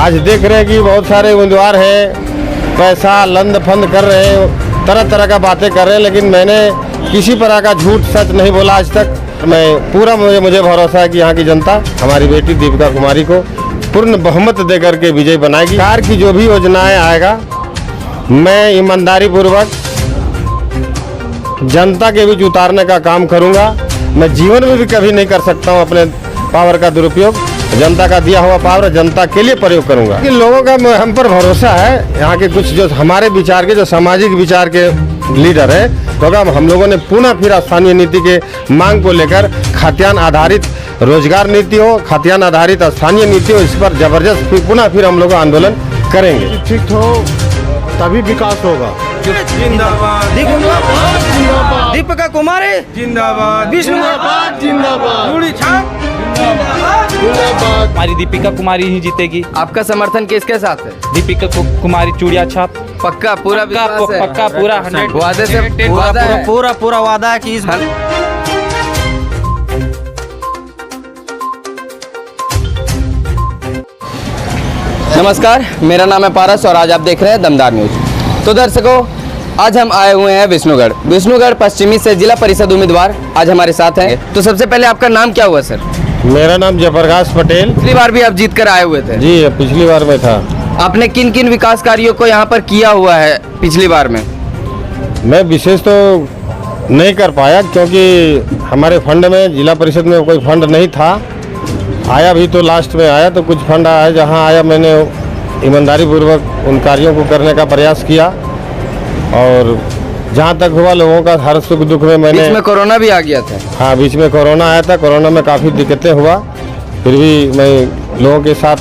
आज देख रहे हैं कि बहुत सारे उम्मीदवार हैं, पैसा लंद फंद कर रहे हैं, तरह तरह का बातें कर रहे हैं, लेकिन मैंने किसी तरह का झूठ सच नहीं बोला आज तक। मैं पूरा मुझे भरोसा है कि यहाँ की जनता हमारी बेटी दीपिका कुमारी को पूर्ण बहुमत देकर के विजय बनाएगी। सरकार की जो भी योजनाएं आएगा, मैं ईमानदारी पूर्वक जनता के बीच उतारने का काम करूंगा। मैं जीवन में भी कभी नहीं कर सकता हूं अपने पावर का दुरुपयोग। जनता का दिया हुआ पावर जनता के लिए प्रयोग करूंगा। इन लोगों का हम पर भरोसा है। यहाँ के कुछ जो हमारे विचार के, जो सामाजिक विचार के लीडर है, तो हम लोगों ने पुनः फिर स्थानीय नीति के मांग को लेकर खाद्यान्न आधारित रोजगार नीति हो, खाद्यान्न आधारित स्थानीय नीति हो, इस पर जबरदस्त पुनः फिर हम लोग आंदोलन करेंगे। ठीक हो तभी विकास होगा। जिंदाबाद दीपिका कुमारी जिंदाबाद, जिंदाबाद जिंदाबाद, चूड़ी छाप जिंदाबाद। हमारी दीपिका कुमारी ही जीतेगी। आपका समर्थन किसके साथ है? दीपिका कुमारी चूड़िया छाप। पक्का पूरा विश्वास है? पक्का पूरा 100 वादे से वादा है? पूरा वादा है कि इस नमस्कार, मेरा नाम है पारस और आज आप देख रहे हैं दमदार न्यूज। तो दर्शकों, आज हम आए हुए हैं विष्णुगढ़ पश्चिमी से जिला परिषद उम्मीदवार आज हमारे साथ हैं। तो सबसे पहले आपका नाम क्या हुआ सर? मेरा नाम जयप्रकाश पटेल। पिछली बार भी आप जीत कर आए हुए थे। जी, पिछली बार में था। आपने किन किन विकास कार्यों को यहाँ पर किया हुआ है पिछली बार में? मैं विशेष तो नहीं कर पाया क्योंकि हमारे फंड में, जिला परिषद में कोई फंड नहीं था। आया भी तो लास्ट में आया, तो कुछ फंड आया, जहाँ आया मैंने ईमानदारी पूर्वक उन कार्यों को करने का प्रयास किया और जहाँ तक हुआ लोगों का हर सुख दुख में मैंने। बीच में कोरोना भी आ गया था। हाँ, बीच में कोरोना आया था। कोरोना में काफ़ी दिक्कतें हुआ, फिर भी मैं लोगों के साथ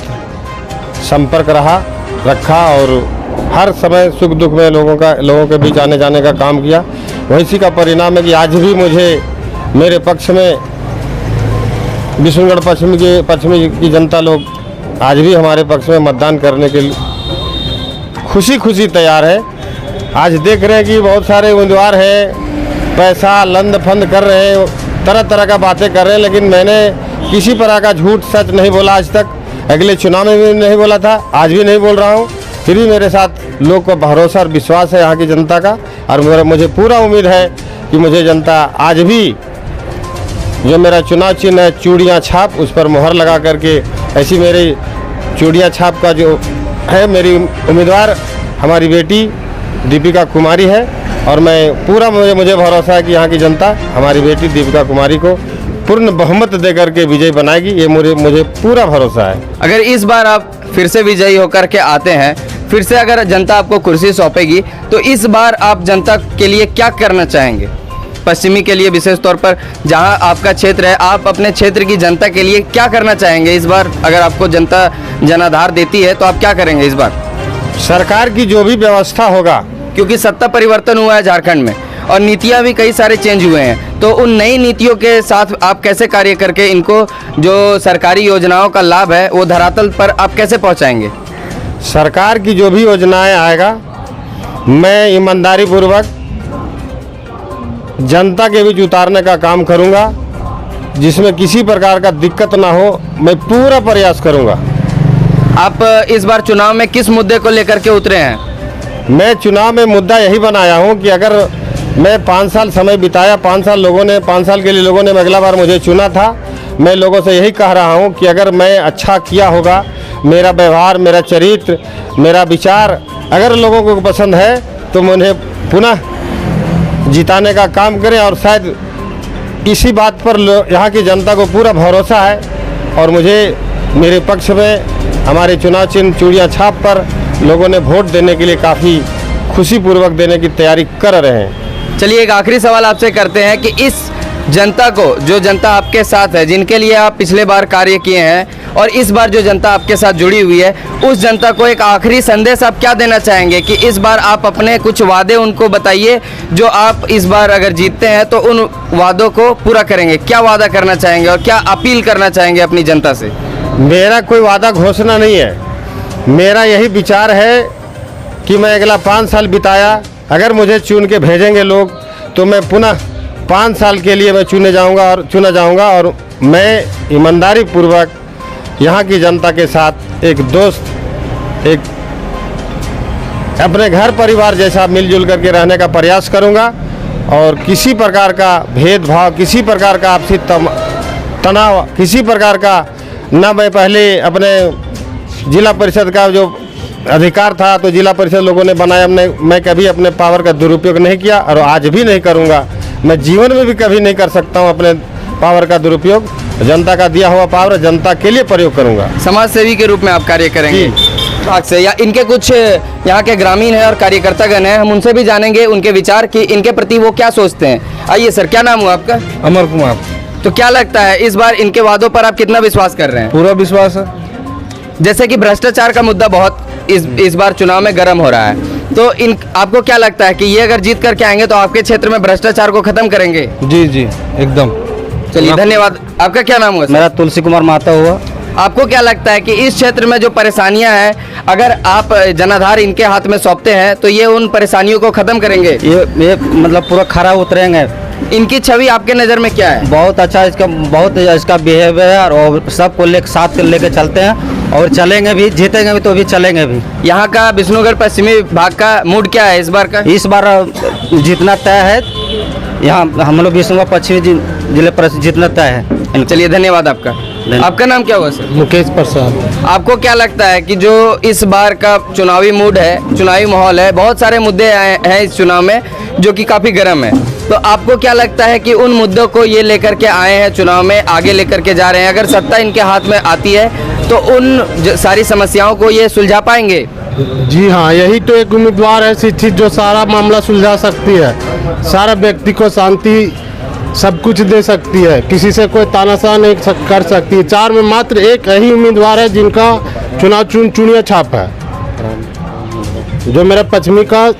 संपर्क रखा और हर समय सुख दुख में लोगों के बीच आने जाने का काम किया। वही का परिणाम है कि आज भी मुझे मेरे पक्ष में विष्णुगढ़ पश्चिमी की जनता लोग आज भी हमारे पक्ष में मतदान करने के लिए खुशी तैयार है। आज देख रहे हैं कि बहुत सारे उम्मीदवार हैं, पैसा लंद फंद कर रहे हैं, तरह तरह का बातें कर रहे हैं, लेकिन मैंने किसी तरह का झूठ सच नहीं बोला आज तक। अगले चुनाव में भी नहीं बोला था, आज भी नहीं बोल रहा हूँ। फिर भी मेरे साथ लोग को भरोसा और विश्वास है यहाँ की जनता का, और मुझे पूरा उम्मीद है कि मुझे जनता आज भी जो मेरा चुनाव चिन्ह है चूड़ियाँ छाप, उस पर मुहर लगा करके, ऐसी मेरी चूड़ियाँ छाप का जो है, मेरी उम्मीदवार हमारी बेटी दीपिका कुमारी है। और मैं पूरा मुझे भरोसा है कि यहाँ की जनता हमारी बेटी दीपिका कुमारी को पूर्ण बहुमत देकर के विजय बनाएगी। ये मुझे पूरा भरोसा है। अगर इस बार आप फिर से विजयी होकर के आते हैं, फिर से अगर जनता आपको कुर्सी सौंपेगी, तो इस बार आप जनता के लिए क्या करना चाहेंगे? पश्चिमी के लिए विशेष तौर पर, जहां आपका क्षेत्र है, आप अपने क्षेत्र की जनता के लिए क्या करना चाहेंगे इस बार? अगर आपको जनता जनाधार देती है तो आप क्या करेंगे इस बार? सरकार की जो भी व्यवस्था होगा, क्योंकि सत्ता परिवर्तन हुआ है झारखंड में और नीतियां भी कई सारे चेंज हुए हैं, तो उन नई नीतियों के साथ आप कैसे कार्य करके इनको जो सरकारी योजनाओं का लाभ है वो धरातल पर आप कैसे पहुंचाएंगे? सरकार की जो भी योजनाएं आएगा, मैं ईमानदारी पूर्वक जनता के बीच उतारने का काम करूंगा, जिसमें किसी प्रकार का दिक्कत ना हो। मैं पूरा प्रयास करूंगा। आप इस बार चुनाव में किस मुद्दे को लेकर के उतरे हैं? मैं चुनाव में मुद्दा यही बनाया हूं कि अगर मैं 5 साल समय बिताया, 5 साल के लिए लोगों ने अगला बार मुझे चुना था। मैं लोगों से यही कह रहा हूं कि अगर मैं अच्छा किया होगा, मेरा व्यवहार, मेरा चरित्र, मेरा विचार अगर लोगों को पसंद है, तो मुझे पुनः जिताने का काम करें। और शायद इसी बात पर यहाँ की जनता को पूरा भरोसा है और मुझे मेरे पक्ष में हमारे चुनाव चिन्ह चूड़ियाँ छाप पर लोगों ने वोट देने के लिए काफ़ी खुशीपूर्वक देने की तैयारी कर रहे हैं। चलिए, एक आखिरी सवाल आपसे करते हैं कि इस जनता को, जो जनता आपके साथ है, जिनके लिए आप पिछले बार कार्य किए हैं, और इस बार जो जनता आपके साथ जुड़ी हुई है, उस जनता को एक आखिरी संदेश आप क्या देना चाहेंगे कि इस बार आप अपने कुछ वादे उनको बताइए जो आप इस बार अगर जीतते हैं तो उन वादों को पूरा करेंगे? क्या वादा करना चाहेंगे और क्या अपील करना चाहेंगे अपनी जनता से? मेरा कोई वादा घोषणा नहीं है। मेरा यही विचार है कि मैं अगला 5 साल बिताया, अगर मुझे चुन के भेजेंगे लोग, तो मैं पुनः 5 साल के लिए मैं चुना जाऊंगा और मैं ईमानदारी पूर्वक यहाँ की जनता के साथ एक दोस्त एक अपने घर परिवार जैसा मिलजुल करके रहने का प्रयास करूंगा और किसी प्रकार का भेदभाव, किसी प्रकार का आपसी तनाव, किसी प्रकार का न मैं पहले अपने जिला परिषद का जो अधिकार था तो जिला परिषद लोगों ने बनाया, मैं कभी अपने पावर का दुरुपयोग नहीं किया और आज भी नहीं करूंगा। मैं जीवन में भी कभी नहीं कर सकता हूं अपने पावर का दुरुपयोग। जनता का दिया हुआ पावर जनता के लिए प्रयोग करूंगा। समाज सेवी के रूप में आप कार्य करेंगे भाग से, या इनके कुछ यहाँ के ग्रामीण हैं और कार्यकर्तागण हैं, हम उनसे भी जानेंगे उनके विचार कि इनके प्रति वो क्या सोचते हैं। आइए सर, क्या नाम हुआ आपका? अमर कुमार। तो क्या लगता है इस बार इनके वादों पर आप कितना विश्वास कर रहे हैं? पूरा विश्वास है। जैसे कि भ्रष्टाचार का मुद्दा बहुत इस बार चुनाव में गर्म हो रहा है, तो इन आपको क्या लगता है कि ये अगर जीत करके आएंगे तो आपके क्षेत्र में भ्रष्टाचार को खत्म करेंगे? जी जी एकदम। चलिए धन्यवाद। आपका क्या नाम हुआ सर? मेरा तुलसी कुमार महतो हुआ। आपको क्या लगता है कि इस क्षेत्र में जो परेशानियां हैं, अगर आप जनाधार इनके हाथ में सौंपते हैं तो ये उन परेशानियों को खत्म करेंगे? ये मतलब पूरा खरा उतरेंगे। इनकी छवि आपके नज़र में क्या है? बहुत अच्छा इसका बिहेवियर है और सबको साथ लेके चलते हैं और चलेंगे भी, जीतेंगे भी तो भी चलेंगे भी। यहाँ का विष्णुगढ़ पश्चिमी भाग का मूड क्या है इस बार का? इस बार जीतना तय है। यहाँ हम लोग विष्णुगढ़ पश्चिमी जिले पर जीतना तय है। चलिए धन्यवाद आपका। आपका नाम क्या हुआ सर? मुकेश प्रसाद। आपको क्या लगता है कि जो इस बार का चुनावी मूड है, चुनावी माहौल है, बहुत सारे मुद्दे हैं इस चुनाव में जो कि काफ़ी गर्म है, तो आपको क्या लगता है कि उन मुद्दों को ये लेकर के आए हैं चुनाव में, आगे लेकर के जा रहे हैं? अगर सत्ता इनके हाथ में आती है तो उन सारी समस्याओं को ये सुलझा पाएंगे? जी हाँ, यही तो एक उम्मीदवार है शिक्षित जो सारा मामला सुलझा सकती है, सारा व्यक्ति को शांति सब कुछ दे सकती है, किसी से कोई तानाशाह नहीं कर सकती। 4 में मात्र एक यही उम्मीदवार है जिनका चुनाव चुनिया छाप है, जो मेरा पश्चिमी का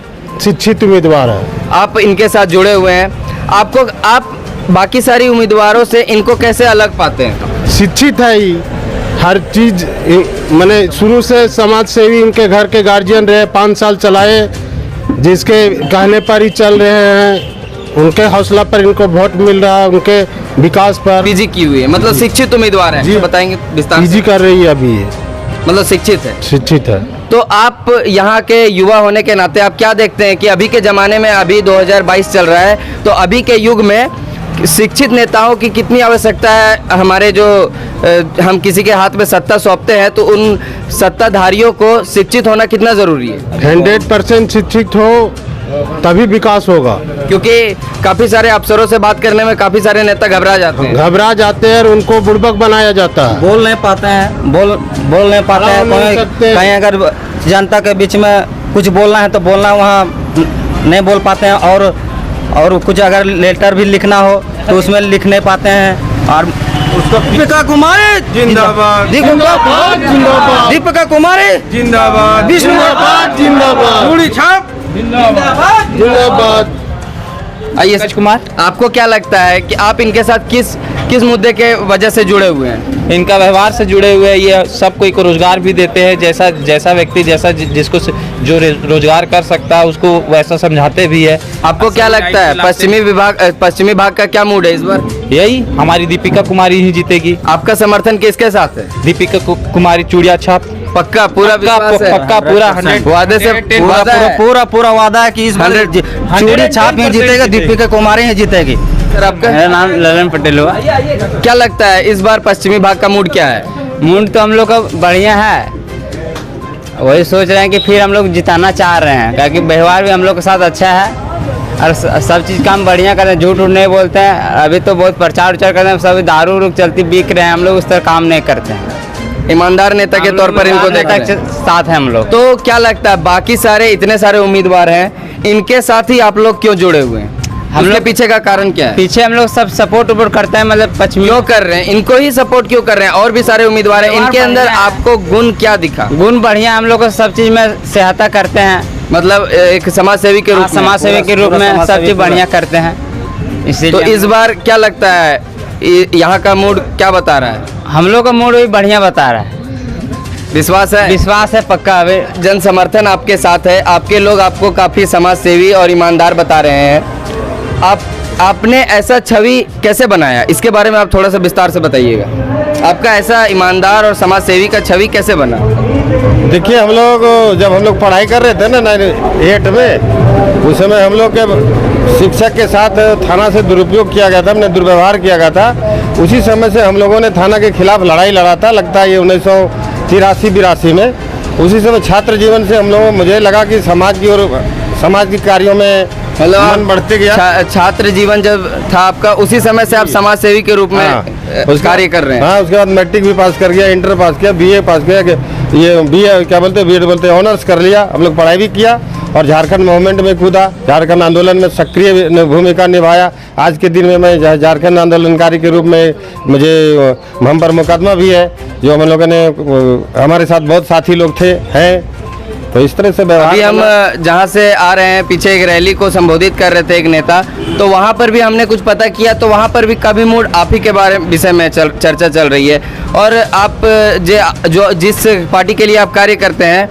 शिक्षित उम्मीदवार है। आप इनके साथ जुड़े हुए हैं, आप बाकी सारी उम्मीदवारों से इनको कैसे अलग पाते हैं? शिक्षित है ही, हर चीज़ मैंने शुरू से समाज सेवी, इनके घर के गार्जियन रहे, 5 साल चलाए, जिसके कहने पर ही चल रहे हैं, उनके हौसला पर इनको वोट मिल रहा है, उनके विकास पर। पीजी की हुई है, मतलब शिक्षित उम्मीदवार है। जी बताएंगे विस्तार से? पीजी कर रही है अभी ये, मतलब शिक्षित है। शिक्षित है। तो आप यहाँ के युवा होने के नाते आप क्या देखते हैं कि अभी के ज़माने में, अभी 2022 चल रहा है, तो अभी के युग में शिक्षित नेताओं की कितनी आवश्यकता है? हमारे जो हम किसी के हाथ में सत्ता सौंपते हैं तो उन सत्ताधारियों को शिक्षित होना कितना ज़रूरी है? 100% शिक्षित हो तभी विकास होगा, क्योंकि काफ़ी सारे अफसरों से बात करने में काफ़ी सारे नेता घबरा जाते हैं। घबरा जाते हैं और उनको बुड़बक बनाया जाता है। बोल नहीं पाते हैं, बोल नहीं पाते हैं। कहीं अगर जनता के बीच में कुछ बोलना है तो बोलना वहाँ नहीं बोल पाते हैं, और कुछ अगर लेटर भी लिखना हो तो उसमें लिख नहीं पाते हैं। और उसको दीपिका कुमारी जिंदाबाद, दीपिका कुमारी जिंदाबाद, जिंदाबाद जिंदाबाद, चूड़ी छाप जिंदाबाद जिंदाबाद। आइए सच कुमार, आपको क्या लगता है कि आप इनके साथ किस मुद्दे के वजह से जुड़े हुए हैं? इनका व्यवहार से जुड़े हुए, ये सब कोई को रोजगार भी देते हैं, जैसा व्यक्ति जिसको जो रोजगार कर सकता है उसको वैसा समझाते भी है। आपको क्या लगता है पश्चिमी भाग का क्या मूड है इस बार? यही हमारी दीपिका कुमारी ही जीतेगी। आपका समर्थन किसके साथ है? दीपिका कुमारी चूड़िया छाप। पक्का पूरा विश्वास है? पक्का पूरा 100 वादे से वादा है? पूरा वादा है कि इस बार चूड़ी छाप ही जीतेगा, दीपिका कुमारी ही जीतेगी। सर आपका? मेरा नाम ललन पटेल हुआ। क्या लगता है इस बार पश्चिमी भाग का मूड क्या है? मूड तो हम लोग का बढ़िया है, वही सोच रहे हैं कि फिर हम लोग जिताना चाह रहे हैं, क्योंकि व्यवहार भी हम लोग के साथ अच्छा है और सब चीज़ काम बढ़िया कर रहे हैं, झूठ नहीं बोलते हैं। अभी तो बहुत प्रचार उचार करते हैं, सब दारू उरू चलती बिक रहे हैं, हम लोग उस तरह काम नहीं करते हैं। ईमानदार नेता के तौर पर इनको देखते हैं, साथ है हम लोग। तो क्या लगता है बाकी सारे इतने सारे उम्मीदवार हैं, इनके साथ ही आप लोग क्यों जुड़े हुए हैं? हम लोग पीछे का कारण क्या है? पीछे हम लोग सब सपोर्ट करते हैं, मतलब पश्चिमी क्यों कर रहे हैं? इनको ही सपोर्ट क्यों कर रहे हैं? और भी सारे उम्मीदवार हैं, इनके अंदर आपको गुण क्या दिखा? गुण बढ़िया, हम लोग को सब चीज़ में सहायता करते हैं, मतलब एक समाज सेवी के रूप में? समाज सेवी के रूप में सब चीज़ बढ़िया करते हैं। इसलिए तो इस बार क्या लगता है यहाँ का मूड क्या बता रहा है? हम लोग का मूड भी बढ़िया बता रहा है। विश्वास है? विश्वास है पक्का। अभी जन समर्थन आपके साथ है, आपके लोग आपको काफ़ी समाज सेवी और ईमानदार बता रहे हैं। आपने ऐसा छवि कैसे बनाया, इसके बारे में आप थोड़ा सा विस्तार से बताइएगा। आपका ऐसा ईमानदार और समाज सेवी का छवि कैसे बना? देखिए जब हम लोग पढ़ाई कर रहे थे ना 98 में, उस समय हम लोग के शिक्षक के साथ थाना से दुरुपयोग किया गया था, हमने दुर्व्यवहार किया गया था। उसी समय से हम लोगों ने थाना के खिलाफ लड़ाई लड़ा था, लगता है ये 1983-82 में। उसी समय छात्र जीवन से हम लोगों मुझे लगा कि समाज की और समाज के कार्यों में मन बढ़ते गया। छात्र जीवन जब था आपका, उसी समय से आप समाज सेवी के रूप में कार्य कर रहे हैं। हाँ, उसके बाद मैट्रिक भी पास कर गया, इंटर पास किया, बीए पास किया, ये बीए क्या बोलते हैं, बीएड बोलते हैं, ऑनर्स कर लिया। हम लोग पढ़ाई भी किया और झारखंड मूवमेंट में कूदा, झारखंड आंदोलन में सक्रिय भूमिका निभाया। आज के दिन में मैं झारखंड आंदोलनकारी के रूप में मुझे हम पर मुकदमा भी है, जो हम लोगों ने, हमारे साथ बहुत साथी लोग थे हैं। तो इस तरह से अभी हम जहाँ से आ रहे हैं, पीछे एक रैली को संबोधित कर रहे थे एक नेता, तो वहाँ पर भी हमने कुछ पता किया, तो वहाँ पर भी काफ़ी मूड आप ही के विषय में चर्चा चल रही है। और आप जो जिस पार्टी के लिए आप कार्य करते हैं,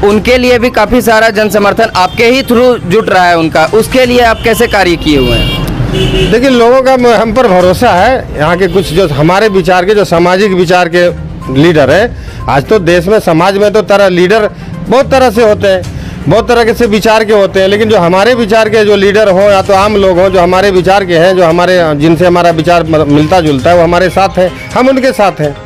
उनके लिए भी काफ़ी सारा जन समर्थन आपके ही थ्रू जुट रहा है उनका, उसके लिए आप कैसे कार्य किए हुए हैं? देखिए, लोगों का हम पर भरोसा है। यहाँ के कुछ जो हमारे विचार के, जो सामाजिक विचार के लीडर है, आज तो देश में समाज में तो लीडर बहुत तरह से होते हैं, बहुत तरह के से विचार के होते हैं, लेकिन जो हमारे विचार के जो लीडर हों या तो आम लोग हों, जो हमारे विचार के हैं, जो हमारे जिनसे हमारा विचार मिलता जुलता है, वो हमारे साथ हैं, हम उनके साथ हैं।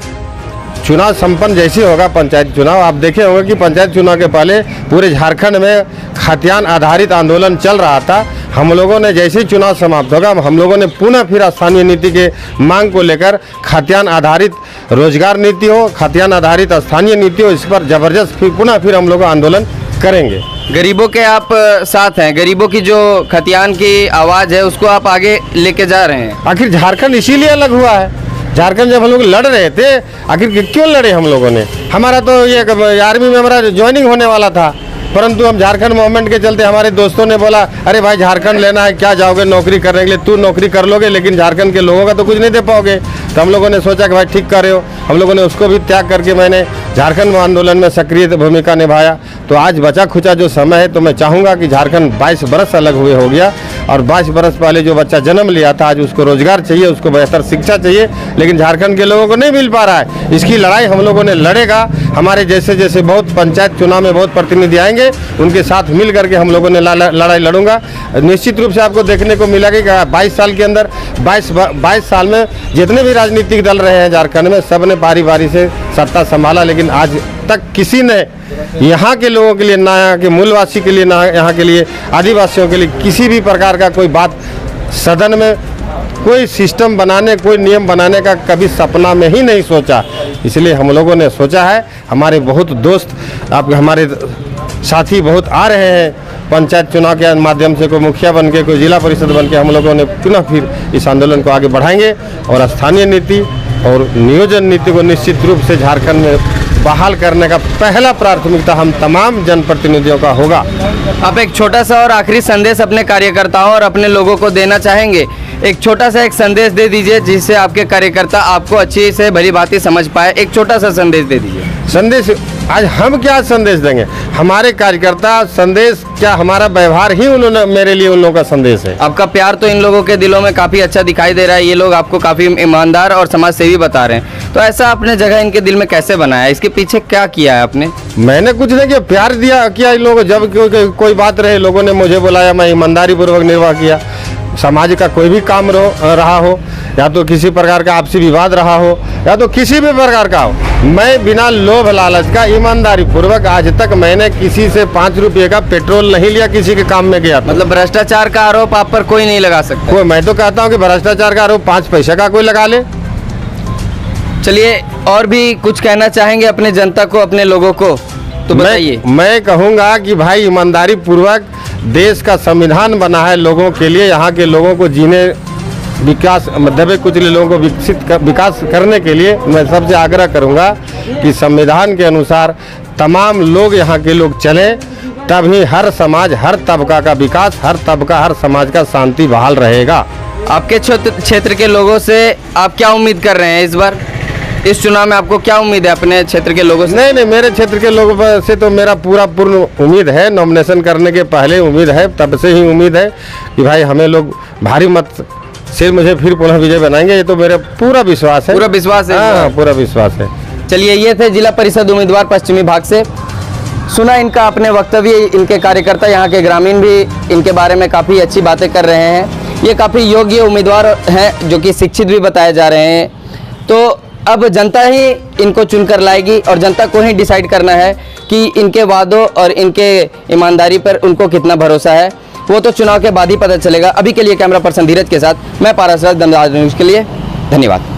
चुनाव संपन्न जैसे होगा पंचायत चुनाव, आप देखे होंगे कि पंचायत चुनाव के पहले पूरे झारखंड में खाद्यान्न आधारित आंदोलन चल रहा था। हम लोगों ने जैसे ही चुनाव समाप्त होगा, हम लोगों ने पुनः फिर स्थानीय नीति के मांग को लेकर खाद्यान्न आधारित रोजगार नीति हो, खाद्यान्न आधारित स्थानीय नीति हो, इस पर जबरदस्त फिर हम लोग आंदोलन करेंगे। गरीबों के आप साथ हैं, गरीबों की जो खतियान की आवाज़ है उसको आप आगे लेके जा रहे हैं। आखिर झारखंड इसीलिए अलग हुआ है। झारखंड जब हम लोग लड़ रहे थे, आखिर क्यों लड़े हम लोगों ने? हमारा तो ये आर्मी में हमारा ज्वाइनिंग होने वाला था, परंतु हम झारखंड मूवमेंट के चलते हमारे दोस्तों ने बोला, अरे भाई झारखंड लेना है, क्या जाओगे नौकरी करने के लिए? तू नौकरी कर लोगे लेकिन झारखंड के लोगों का तो कुछ नहीं दे पाओगे। तो हम लोगों ने सोचा कि भाई ठीक कर रहे हो, हम लोगों ने उसको भी त्याग करके मैंने झारखंड आंदोलन में सक्रिय भूमिका निभाया। तो आज बचा खुचा जो समय है, तो मैं चाहूँगा कि झारखंड 22 बरस अलग हुए हो गया, और 22 बरस पहले जो बच्चा जन्म लिया था, आज उसको रोजगार चाहिए, उसको बेहतर शिक्षा चाहिए, लेकिन झारखंड के लोगों को नहीं मिल पा रहा है। इसकी लड़ाई हम लोगों ने लड़ेगा। हमारे जैसे बहुत पंचायत चुनाव में बहुत प्रतिनिधि आएंगे, उनके साथ मिल करके हम लोगों ने लड़ाई लड़ूंगा। निश्चित रूप से आपको देखने को मिला कि 22 साल के अंदर 22 साल में जितने भी राजनीतिक दल रहे हैं झारखंड में, सब ने बारी बारी से सत्ता संभाला, लेकिन आज तक किसी ने यहाँ के लोगों के लिए, ना यहाँ के मूलवासी के लिए, ना यहाँ के लिए आदिवासियों के लिए किसी भी प्रकार का कोई बात सदन में कोई सिस्टम बनाने, कोई नियम बनाने का कभी सपना में ही नहीं सोचा। इसलिए हम लोगों ने सोचा है, हमारे बहुत दोस्त, आप हमारे साथी बहुत आ रहे हैं पंचायत चुनाव के माध्यम से, कोई मुखिया बन के, कोई जिला परिषद बन के, हम लोगों ने पुनः फिर इस आंदोलन को आगे बढ़ाएंगे और स्थानीय नीति और नियोजन नीति को निश्चित रूप से झारखंड में बहाल करने का पहला प्राथमिकता हम तमाम जनप्रतिनिधियों का होगा। आप एक छोटा सा और आखिरी संदेश अपने कार्यकर्ताओं और अपने लोगों को देना चाहेंगे? एक छोटा सा एक संदेश दे दीजिए जिससे आपके कार्यकर्ता आपको अच्छी से भली भांति समझ पाए। एक छोटा सा संदेश दे दीजिए। संदेश आज हम क्या संदेश देंगे? हमारे कार्यकर्ता संदेश क्या, हमारा व्यवहार ही उन्होंने मेरे लिए उन लोगों का संदेश है। आपका प्यार तो इन लोगों के दिलों में काफ़ी अच्छा दिखाई दे रहा है। ये लोग आपको काफ़ी ईमानदार और समाज सेवी बता रहे हैं, तो ऐसा आपने जगह इनके दिल में कैसे बनाया? इसके पीछे क्या किया है आपने? मैंने कुछ नहीं किया, प्यार दिया किया इन लोगों को। जब कोई बात रहे, लोगों ने मुझे बुलाया, मैं ईमानदारी पूर्वक निर्वाह किया। समाज का कोई भी काम रहा हो, या तो किसी प्रकार का आपसी विवाद रहा हो, या तो किसी भी प्रकार का हो, मैं बिना लोभ लालच का ईमानदारी पूर्वक आज तक मैंने किसी से 5 रुपये का पेट्रोल नहीं लिया, किसी के काम में गया। मतलब भ्रष्टाचार का आरोप आप पर कोई नहीं लगा सकता? कोई, मैं तो कहता हूँ कि भ्रष्टाचार का आरोप 5 पैसे का कोई लगा ले। चलिए, और भी कुछ कहना चाहेंगे अपने जनता को, अपने लोगों को, तो बताइए। मैं कहूँगा कि भाई ईमानदारी पूर्वक, देश का संविधान बना है लोगों के लिए, यहाँ के लोगों को जीने, विकास, दबे कुचले लोगों को विकास करने के लिए मैं सबसे आग्रह करूँगा कि संविधान के अनुसार तमाम लोग, यहाँ के लोग चलें, तभी हर समाज, हर तबका का विकास, हर तबका, हर समाज का शांति बहाल रहेगा। आपके क्षेत्र के लोगों से आप क्या उम्मीद कर रहे हैं इस बार इस चुनाव में? आपको क्या उम्मीद है अपने क्षेत्र के लोगों से? नहीं, मेरे क्षेत्र के लोगों से तो मेरा पूर्ण उम्मीद है। नॉमिनेशन करने के पहले उम्मीद है, तब से ही उम्मीद है कि भाई हमें लोग भारी मत से मुझे फिर पुनः विजय बनाएंगे। ये तो मेरा पूरा विश्वास है। पूरा विश्वास है? हाँ, पूरा विश्वास है। चलिए, ये थे जिला परिषद उम्मीदवार पश्चिमी भाग से। सुना इनका अपने वक्तव्य, इनके कार्यकर्ता, यहाँ के ग्रामीण भी इनके बारे में काफ़ी अच्छी बातें कर रहे हैं। ये काफ़ी योग्य उम्मीदवार हैं जो कि शिक्षित भी बताए जा रहे हैं। तो अब जनता ही इनको चुनकर लाएगी और जनता को ही डिसाइड करना है कि इनके वादों और इनके ईमानदारी पर उनको कितना भरोसा है। वो तो चुनाव के बाद ही पता चलेगा। अभी के लिए कैमरा पर्सन धीरज के साथ मैं पारस राज, दमदार न्यूज़ के लिए। धन्यवाद।